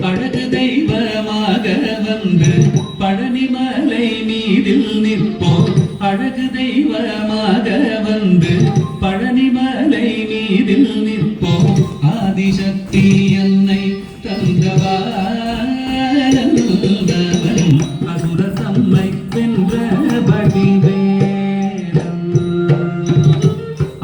அழகு தெய்வமாக வந்து பழனிமலை மீதில் நிற்போம். அழகு தெய்வமாக வந்து பழனிமலை மீதில் நிற்போம். ஆதிசக்தி என்னை தந்தவானவன் அசுர தம்மை வென்ற வடிவேலன்.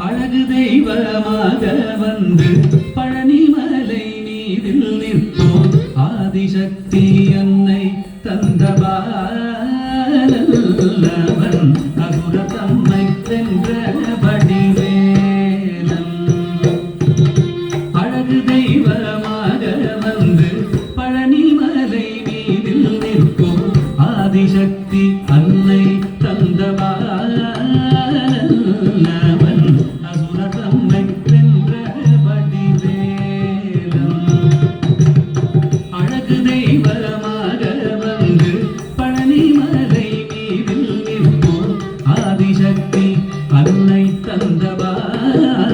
அழகு தெய்வமாக வந்து பழனிமலை மீதில் நிற்போம். ஆதிசக்தி என்னை தந்தவானவன் அசுர தம்மை வென்ற வடிவேலன். அழகு தெய்வமாக வந்து பழனிமலை மீதில் நிற்கும். ஆதிசக்தி அன்னை தந்தவானவன் அசுர தம்மை வென்ற வடிவேலன். அழகு தெய்வமாக வந்து பழனிமலை மீதில் நிற்கும். ஆதிசக்தி அன்னை தந்தவானன்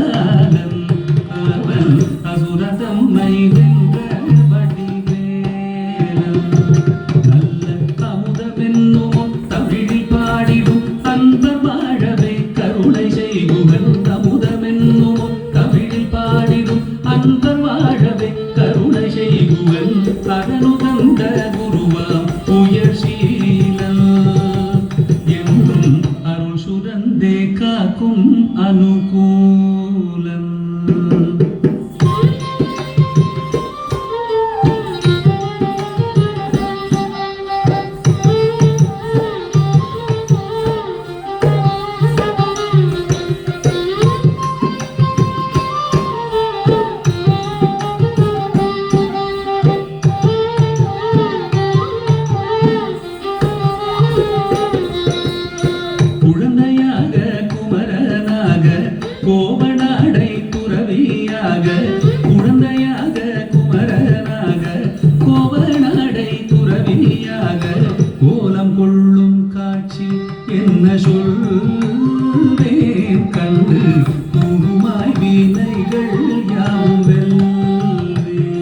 அவன் அசுர தம்மை வென்ற வடிவேலன். நல்ல அமுதமென்னும் தமிழில் பாடிடும் அன்பர் வாழவே கருணை செய்குவன். அமுதமென்னும் தமிழில் பாடிடும் அன்பர் வாழவே கருணை செய்குவன். அதனு தந்த குருவாம் உயர்சீலன் என்றும் அருள் சுரந்தே காக்கும் அனுகூலன். குழந்தையாக குமரனாக கோவனாடை துறவியாக. குழந்தையாக குமரனாக கோவனாடை துறவியாக. கோலம் கொள்ளும் காட்சி என்ன சொல்வேன் கண்டு கூறுமாய் வினைகள் யாவும் வெல்வேன்.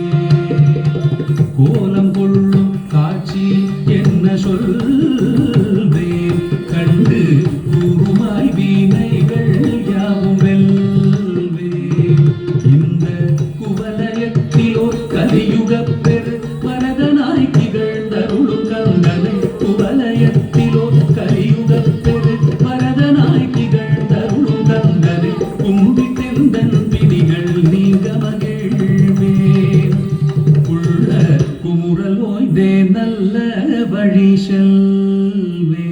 கோலம் கொள்ளும் காட்சி என்ன சொல்வேன் கண்டு கூறுமாய் வினைகள் யாவும் வெல்வேன். இந்த குவலயத்திலோ கலியுகப் பெரு வரதனாய் திகழ்ந்தருளும் கந்தனை. குவலயத்திலோ கலியுகப் பெரு வரதனாய் திகழ்ந்தருளும் கந்தனை. கும்பி தெந்தன் பிடிகள் நீங்க மகிழ்வேன். உள்ள குமுறல் ஓய்ந்தே நல்ல வழி செல்வேன்.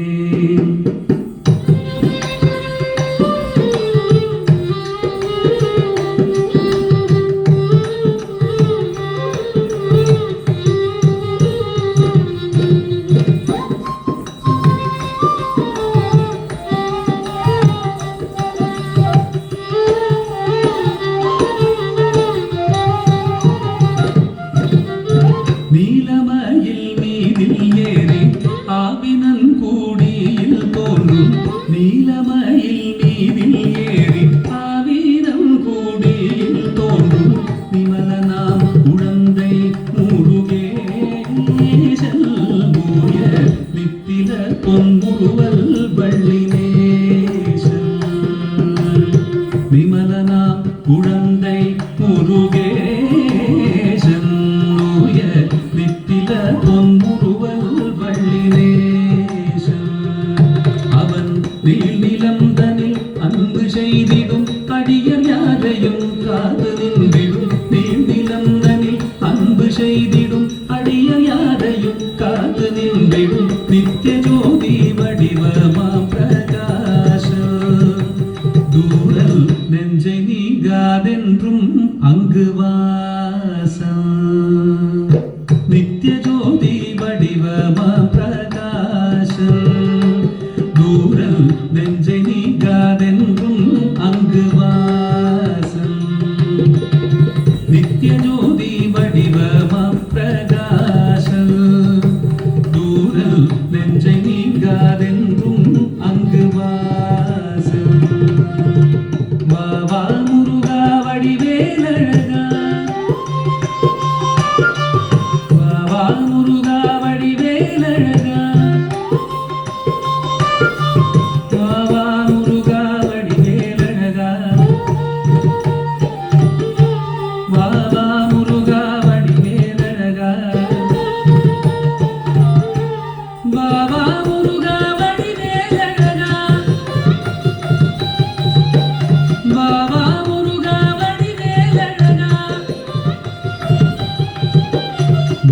நீலமயில் மீதில் ஏறி ஆவினன் கூடியில் தோன்றும். நீலமயில் மீதில் ஏறி ஆவினன் கூடியில் தோன்றும். விமலனாம் உழந்தை முருகேசன் பூய நித்தில பொன்முருவல் வள்ளினேசன். விமலனாம் உழந்தை முருகேசன் நோய நித்தில பொன்முருவல் வள்ளினேசன். அவன் நீள்நிலந்தனில் அன்பு செய்திடும் அடியர் யாரையும் காது நின்றிடும். நீள்நிலந்தனில் அன்பு செய்திடும் அடியர் யாரையும் காது நின்றிடும். நித்திய ஜோதி வடிவமா பிரகாச தூரல் நெஞ்சை நீங்காதென்றும் அங்கு வாசம். நித்திய ஜோதி வடிவமா பிரகாசம் தூரல் நெஞ்சை நீங்காதென்றும் அங்கு வாசம். நித்திய ஜோதி வடிவமா பிரகாசம் வடிவேலழகா வாவா முருகா வடிவேலழகா வாவா முருகா வடிவேலழகா வாவா முருகா வடிவேலழகா வாவா முருகா வடிவேலழகா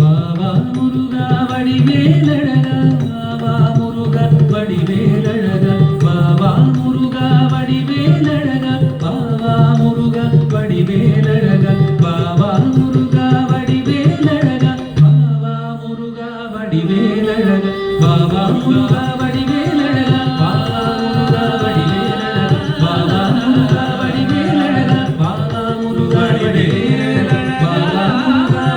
வாவா முருகா வடிவேலழகா வாவா முருகா வடிவேலழகா வாவா முருகா வடிவேலழகா வாவா முருகா வடிவேலழகா வாவா முருகா வடிவேலழகா வாவா முருகா வடிவேலழகா வாவா முருகா வடி